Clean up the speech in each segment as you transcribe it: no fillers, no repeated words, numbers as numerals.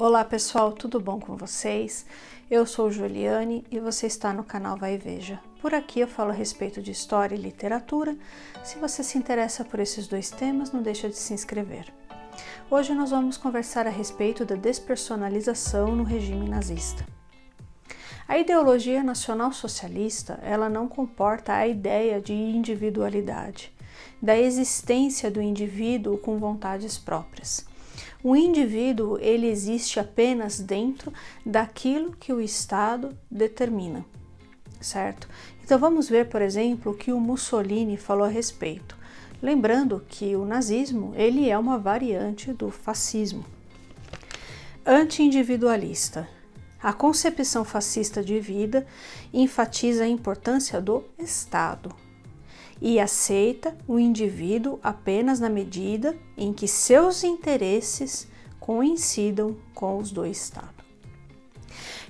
Olá pessoal, tudo bom com vocês? Eu sou Juliane e você está no canal Vai e Veja. Por aqui eu falo a respeito de história e literatura. Se você se interessa por esses dois temas, não deixa de se inscrever. Hoje nós vamos conversar a respeito da despersonalização no regime nazista. A ideologia nacional-socialista, ela não comporta a ideia de individualidade, da existência do indivíduo com vontades próprias. O indivíduo, ele existe apenas dentro daquilo que o Estado determina, certo? Então vamos ver, por exemplo, o que o Mussolini falou a respeito. Lembrando que o nazismo, ele é uma variante do fascismo. Anti-individualista. A concepção fascista de vida enfatiza a importância do Estado e aceita o indivíduo apenas na medida em que seus interesses coincidam com os do Estado.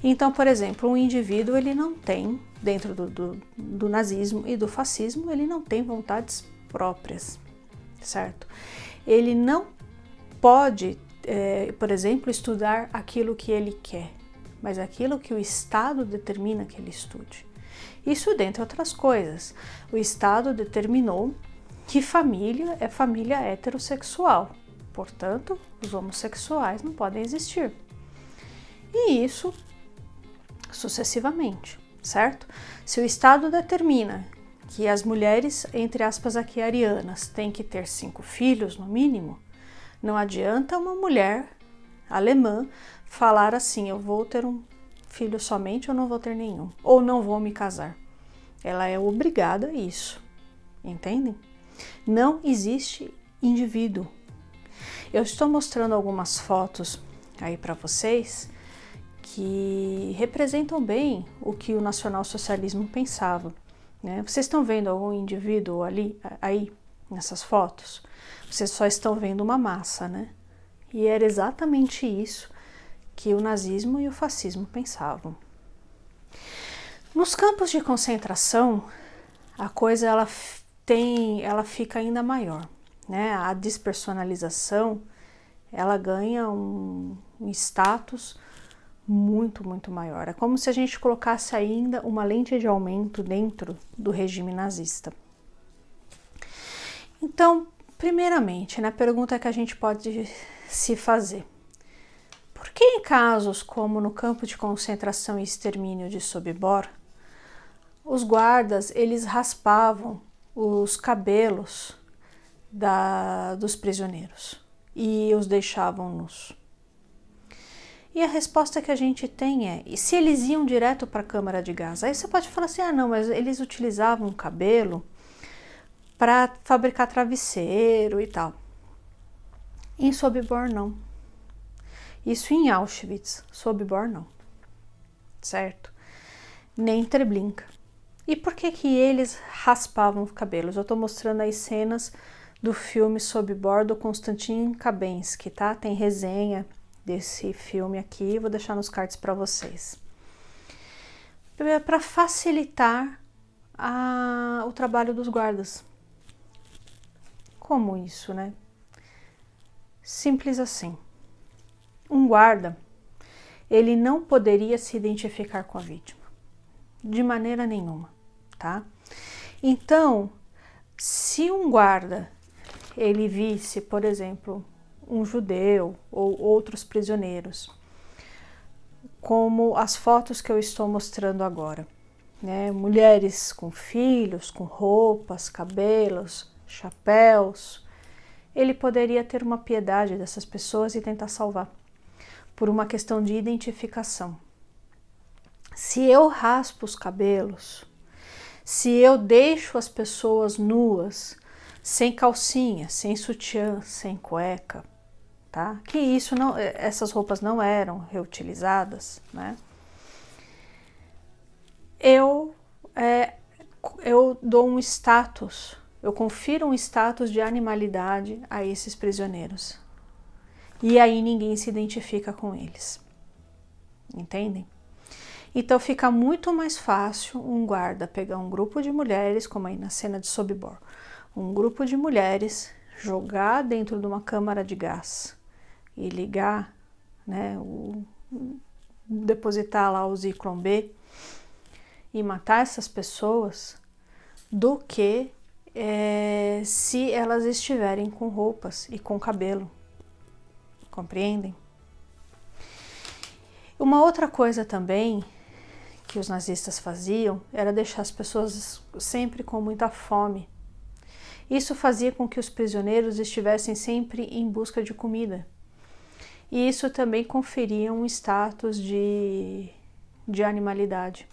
Então, por exemplo, um indivíduo ele não tem, dentro do nazismo e do fascismo, ele não tem vontades próprias, certo? Ele não pode, por exemplo, estudar aquilo que ele quer, mas aquilo que o Estado determina que ele estude. Isso dentre outras coisas. O Estado determinou que família é família heterossexual, portanto, os homossexuais não podem existir. E isso sucessivamente, certo? Se o Estado determina que as mulheres, entre aspas aqui arianas, têm que ter 5 filhos no mínimo, não adianta uma mulher alemã falar assim, eu vou ter um filho somente ou não vou ter nenhum, ou não vou me casar. Ela é obrigada a isso, entendem? Não existe indivíduo. Eu estou mostrando algumas fotos aí para vocês que representam bem o que o nacionalsocialismo pensava, né? Vocês estão vendo algum indivíduo aí nessas fotos? Vocês só estão vendo uma massa, né? E era exatamente isso que o nazismo e o fascismo pensavam. Nos campos de concentração, a coisa ela fica ainda maior, né? A despersonalização, ela ganha um status muito maior. É como se a gente colocasse ainda uma lente de aumento dentro do regime nazista. Então, primeiramente, né, a pergunta que a gente pode se fazer: por que em casos como no campo de concentração e extermínio de Sobibor, os guardas eles raspavam os cabelos dos prisioneiros e os deixavam nus? E a resposta que a gente tem é, e se eles iam direto para a câmara de gás? Aí você pode falar assim, ah não, mas eles utilizavam o cabelo para fabricar travesseiro e tal. Em Sobibor não. Isso em Auschwitz, Sobibor não, certo? Nem Treblinka. E por que que eles raspavam os cabelos? Eu estou mostrando aí cenas do filme Sobibor do Konstantin Kharbensky, tá? Tem resenha desse filme aqui, vou deixar nos cards para vocês. Para facilitar o trabalho dos guardas. Como isso, né? Simples assim. Um guarda, ele não poderia se identificar com a vítima, de maneira nenhuma, tá? Então, se um guarda, ele visse, por exemplo, um judeu ou outros prisioneiros, como as fotos que eu estou mostrando agora, né? Mulheres com filhos, com roupas, cabelos, chapéus, ele poderia ter uma piedade dessas pessoas e tentar salvar, por uma questão de identificação. Se eu raspo os cabelos, se eu deixo as pessoas nuas, sem calcinha, sem sutiã, sem cueca, tá? Que isso não, essas roupas não eram reutilizadas, né? Eu dou um status, eu confiro um status de animalidade a esses prisioneiros. E aí ninguém se identifica com eles, entendem? Então fica muito mais fácil um guarda pegar um grupo de mulheres, como aí na cena de Sobibor, um grupo de mulheres, jogar dentro de uma câmara de gás e ligar né, depositar lá o Zyklon B e matar essas pessoas, do que se elas estiverem com roupas e com cabelo. Compreendem? Uma outra coisa também que os nazistas faziam era deixar as pessoas sempre com muita fome. Isso fazia com que os prisioneiros estivessem sempre em busca de comida. E isso também conferia um status de animalidade,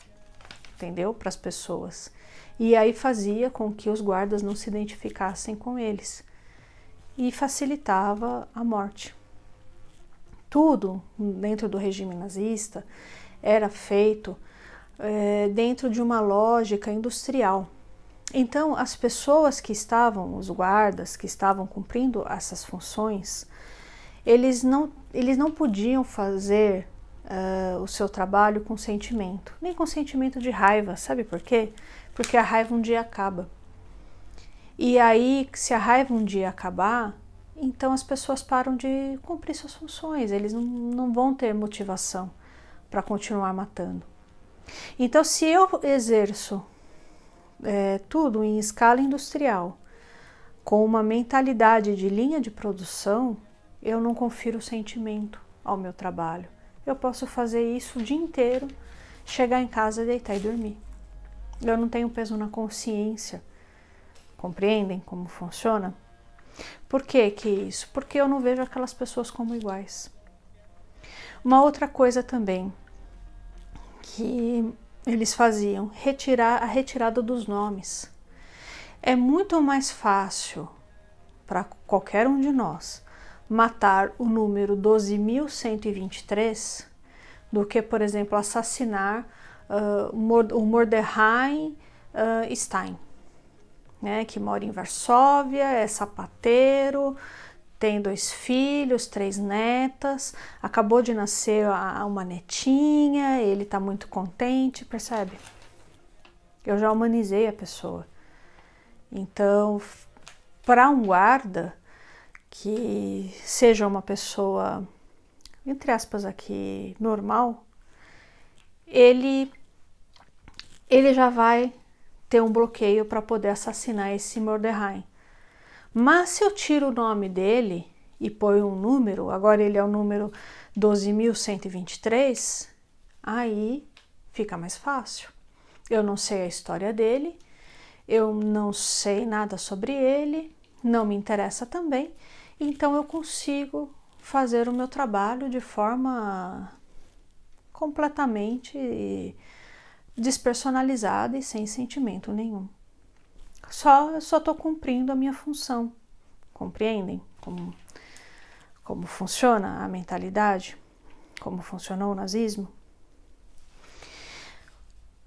entendeu? Para as pessoas. E aí fazia com que os guardas não se identificassem com eles. E facilitava a morte. Tudo dentro do regime nazista era feito dentro de uma lógica industrial. Então, as pessoas que estavam, os guardas que estavam cumprindo essas funções, eles não podiam fazer o seu trabalho com sentimento, nem com sentimento de raiva. Sabe por quê? Porque a raiva um dia acaba. E aí, se a raiva um dia acabar, então as pessoas param de cumprir suas funções, eles não vão ter motivação para continuar matando. Então, se eu exerço tudo em escala industrial, com uma mentalidade de linha de produção, eu não confiro sentimento ao meu trabalho. Eu posso fazer isso o dia inteiro, chegar em casa, deitar e dormir. Eu não tenho peso na consciência. Compreendem como funciona? Por que isso? Porque eu não vejo aquelas pessoas como iguais. Uma outra coisa também que eles faziam, a retirada dos nomes. É muito mais fácil para qualquer um de nós matar o número 12.123 do que, por exemplo, assassinar o Mordecai Stein, né, que mora em Varsóvia, é sapateiro, tem 2 filhos, 3 netas, acabou de nascer uma netinha, ele está muito contente, percebe? Eu já humanizei a pessoa. Então, para um guarda que seja uma pessoa, entre aspas aqui, normal, ele já vai ter um bloqueio para poder assassinar esse Mordecai. Mas se eu tiro o nome dele e ponho um número, agora ele é o número 12.123, aí fica mais fácil. Eu não sei a história dele, eu não sei nada sobre ele, não me interessa também, então eu consigo fazer o meu trabalho de forma completamente despersonalizada e sem sentimento nenhum. Eu só estou cumprindo a minha função. Compreendem como funciona a mentalidade? Como funcionou o nazismo?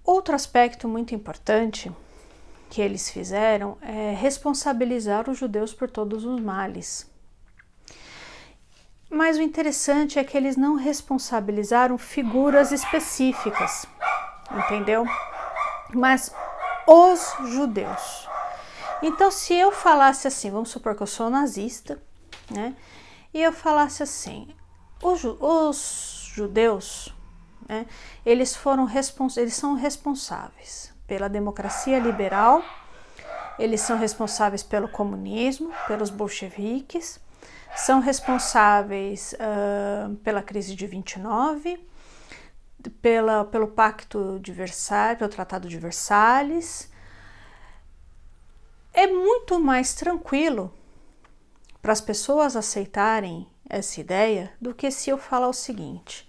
Outro aspecto muito importante que eles fizeram é responsabilizar os judeus por todos os males. Mas o interessante é que eles não responsabilizaram figuras específicas, entendeu? Mas os judeus. Então, se eu falasse assim, vamos supor que eu sou nazista, né? E eu falasse assim, os judeus, né? Eles são responsáveis pela democracia liberal, eles são responsáveis pelo comunismo, pelos bolcheviques, são responsáveis pela crise de 29, pelo Pacto de Versalhes, pelo Tratado de Versalhes. É muito mais tranquilo para as pessoas aceitarem essa ideia do que se eu falar o seguinte: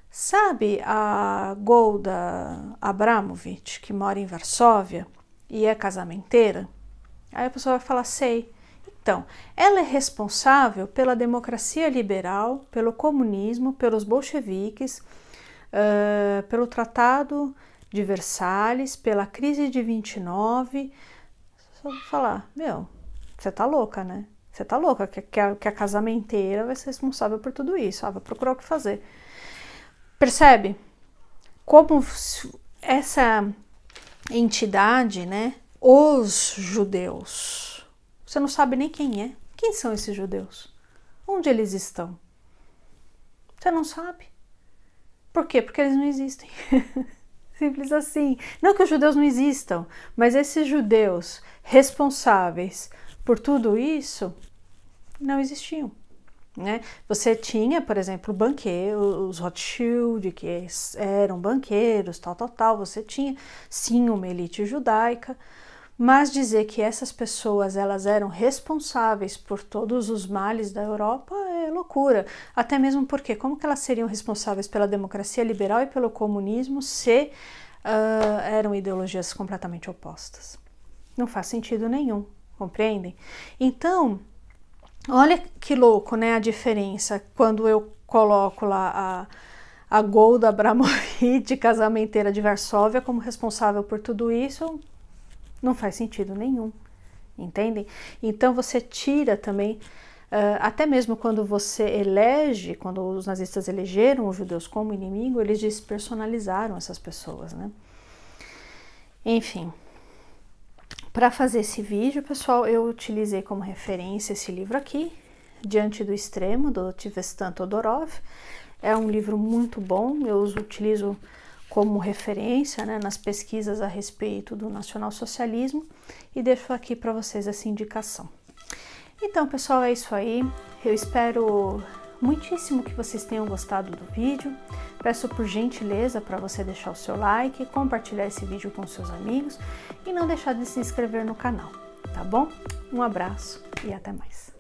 sabe a Golda Abramovich, que mora em Varsóvia e é casamenteira? Aí a pessoa vai falar, sei. Então, ela é responsável pela democracia liberal, pelo comunismo, pelos bolcheviques, pelo Tratado de Versalhes, pela crise de 29. Só vou falar, você tá louca, né? Você tá louca que a casamenteira vai ser responsável por tudo isso. Vai procurar o que fazer. Percebe? Como essa entidade, né? Os judeus. Você não sabe nem quem é. Quem são esses judeus? Onde eles estão? Você não sabe. Por quê? Porque eles não existem. Simples assim. Não que os judeus não existam, mas esses judeus responsáveis por tudo isso não existiam. Né? Você tinha, por exemplo, os Rothschild, que eram banqueiros, tal. Você tinha, sim, uma elite judaica, mas dizer que essas pessoas elas eram responsáveis por todos os males da Europa é loucura. Até mesmo porque como que elas seriam responsáveis pela democracia liberal e pelo comunismo se eram ideologias completamente opostas? Não faz sentido nenhum, compreendem? Então, olha que louco, né, a diferença quando eu coloco lá a Golda Abramovich, casamenteira de Varsóvia, como responsável por tudo isso. Não faz sentido nenhum, entendem? Então você tira também, até mesmo quando você elege, quando os nazistas elegeram os judeus como inimigo, eles despersonalizaram essas pessoas, né? Enfim, para fazer esse vídeo, pessoal, eu utilizei como referência esse livro aqui, Diante do Extremo, do Tivestan Todorov. É um livro muito bom, eu os utilizo como referência, né, nas pesquisas a respeito do nacionalsocialismo e deixo aqui para vocês essa indicação. Então, pessoal, é isso aí. Eu espero muitíssimo que vocês tenham gostado do vídeo. Peço por gentileza para você deixar o seu like, compartilhar esse vídeo com seus amigos e não deixar de se inscrever no canal, tá bom? Um abraço e até mais.